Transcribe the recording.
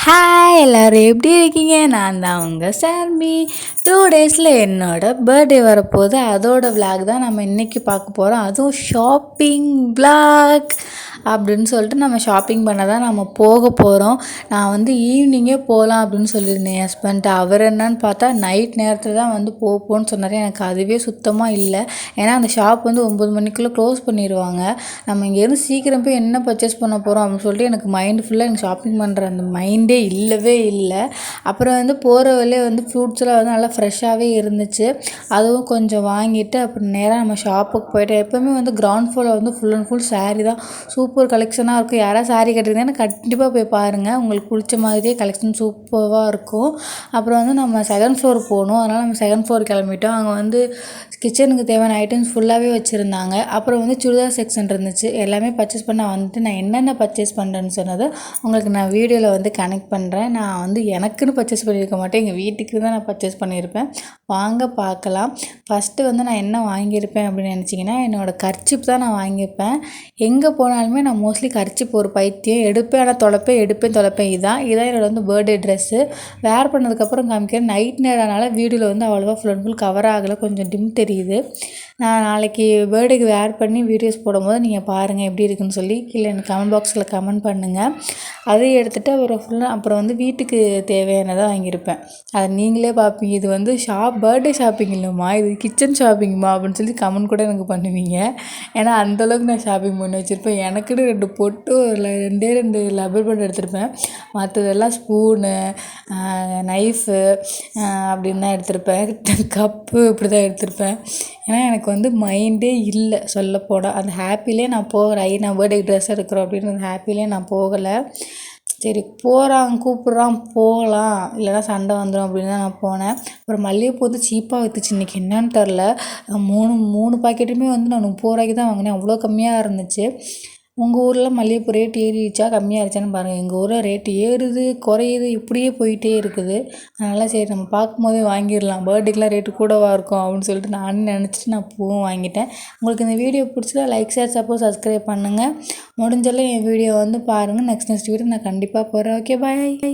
Hi எல்லோரும் எப்படி இருக்கீங்க? நான் தான் உங்கள் சார்மி. 2 டேஸில் என்னோடய பர்த்டே வரப்போகுது. அதோட விளாக் தான் நம்ம இன்றைக்கி பார்க்க போகிறோம். அதுவும் ஷாப்பிங் விளாக் அப்படின்னு சொல்லிட்டு நம்ம ஷாப்பிங் பண்ண தான் நம்ம போக போகிறோம். நான் வந்து ஈவினிங்கே போகலாம் அப்படின்னு சொல்லியிருந்தேன் என் ஹஸ்பண்ட். அவர் என்னன்னு பார்த்தா நைட் நேரத்தில் தான் வந்து போன்னு சொன்னார். எனக்கு அதுவே சுத்தமாக இல்லை. ஏன்னா அந்த ஷாப் வந்து 9 மணிக்குள்ளே க்ளோஸ் பண்ணிடுவாங்க. நம்ம இங்கேருந்து சீக்கிரம் போய் என்ன பர்ச்சேஸ் பண்ண போகிறோம் அப்படின்னு சொல்லிட்டு எனக்கு மைண்டு ஃபுல்லாக எனக்கு ஷாப்பிங் பண்ணுற அந்த மைண்டே இல்லவே இல்லை. அப்புறம் வந்து போகிற வழியே வந்து ஃப்ரூட்ஸ்லாம் வந்து நல்லா ஃப்ரெஷ்ஷாகவே இருந்துச்சு. அதுவும் கொஞ்சம் வாங்கிட்டு அப்புறம் நேராக நம்ம ஷாப்புக்கு போய்ட்டு எப்போவுமே வந்து கிரவுண்ட் ஃப்ளோரில் வந்து ஃபுல் அண்ட் ஃபுல் சாரீ தான் சூப்பர் கலெக்ஷனாக இருக்கும். யாராவது சாரீ கட்டியிருந்தேன்னு கண்டிப்பாக போய் பாருங்கள். உங்களுக்கு பிடிச்ச மாதிரியே கலெக்ஷன் சூப்பராக இருக்கும். அப்புறம் வந்து நம்ம செகண்ட் ஃப்ளோர் போகணும். அதனால் நம்ம செகண்ட் ஃப்ளோர் கிளம்பிட்டோம். அங்கே வந்து கிச்சனுக்கு தேவையான ஐட்டம்ஸ் ஃபுல்லாகவே வச்சுருந்தாங்க. அப்புறம் வந்து சுடிதார் செக்ஷன் இருந்துச்சு. எல்லாமே பர்ச்சேஸ் பண்ண வந்துட்டு நான் என்னென்ன பர்ச்சேஸ் பண்ணுறேன்னு சொன்னது உங்களுக்கு நான் வீடியோவில் வந்து கனெக்ட் பண்ணுறேன். நான் வந்து எனக்குன்னு பர்ச்சேஸ் பண்ணியிருக்க மாட்டேன், எங்கள் வீட்டுக்கு தான் நான் பர்ச்சேஸ் பண்ணியிருப்பேன். வாங்க பார்க்கலாம். ஃபஸ்ட்டு வந்து நான் என்ன வாங்கியிருப்பேன் அப்படின்னு நினச்சிங்கன்னா, என்னோடய கர்ச்சிப் தான் நான் வாங்கியிருப்பேன். எங்கே போனாலுமே நான் மோஸ்ட்லி கர்ச்சிப் ஒரு பைத்தியம் எடுப்பேன். ஆனால் தொலைப்பேன், எடுப்பேன், தொலைப்பேன். இதான் என்னோடய வந்து பர்த்டே ட்ரெஸ்ஸு. வேர் பண்ணதுக்கப்புறம் காமிக்கிறேன். நைட் நேரம்னால வீடியோவில் வந்து அவ்வளோவா ஃபுல் அண்ட் ஃபுல் கவர் ஆகலை, கொஞ்சம் டிம் தெரியுது. நான் நாளைக்கு பர்த்டேக்கு வேர் பண்ணி வீடியோஸ் போடும்போது நீங்கள் பாருங்கள் எப்படி இருக்குன்னு சொல்லி கீழே எனக்கு கமெண்ட் பாக்ஸில் கமெண்ட் பண்ணுங்கள். அதையும் எடுத்துகிட்டு அப்புறம் வந்து வீட்டுக்கு தேவையானதாக வாங்கியிருப்பேன். அதை நீங்களே பார்ப்பீங்க. இது வந்து பர்த்டே ஷாப்பிங் இல்லைம்மா, இது கிச்சன் ஷாப்பிங்மா அப்படின்னு சொல்லி கமெண்ட் கூட எனக்கு பண்ணுவீங்க. ஏன்னா அந்தளவுக்கு நான் ஷாப்பிங் பண்ணி வச்சுருப்பேன். எனக்குன்னு 2 பொட்டு ரெண்டு லப்பர் பேண்ட் எடுத்திருப்பேன். மற்றதெல்லாம் ஸ்பூனு, நைஃபு அப்படின்னு தான் எடுத்திருப்பேன். கப்பு இப்படி தான் எடுத்திருப்பேன். ஏன்னா எனக்கு வந்து மைண்டே இல்லை சொல்லப்போனால். அந்த ஹாப்பிலே நான் போகிறேன். நான் பர்த்டே ட்ரெஸ் எடுக்கிறோம் அப்படின்னு அந்த ஹாப்பிலே நான் போகலை. சரி கூப்பிட்றான் போகலாம், இல்லைனா சண்டை வந்துடும் அப்படின்னு தான் நான் போனேன். அப்புறம் மல்லிகைப்பூ வந்து சீப்பாக விற்றுச்சு இன்றைக்கி. என்னன்னு தெரில, 3 பாக்கெட்டுமே வந்து நான் 30 ரூபாய்க்கு தான் வாங்கினேன். அவ்வளோ கம்மியாக இருந்துச்சு. உங்கள் ஊரில் மல்லிகைப்பூ ரேட் ஏறிடுச்சா கம்மியாகிடுச்சான்னு பாருங்கள். எங்கள் ஊரில் ரேட்டு ஏறுது குறையுது இப்படியே போயிட்டே இருக்குது. அதனால் சரி நம்ம பார்க்கும்போதே வாங்கிடலாம், பர்த்டேக்கெலாம் ரேட்டு கூடவாக இருக்கும் அப்படின்னு சொல்லிட்டு நானும் நினச்சிட்டு நான் பூவும் வாங்கிட்டேன். உங்களுக்கு இந்த வீடியோ பிடிச்சதா லைக், ஷேர், சப்ஸ்கிரைப் பண்ணுங்கள். முடிஞ்சளவு என் வீடியோ வந்து பாருங்கள். நெக்ஸ்ட் வீடியோ நான் கண்டிப்பாக போகிறேன். ஓகே, பாய்.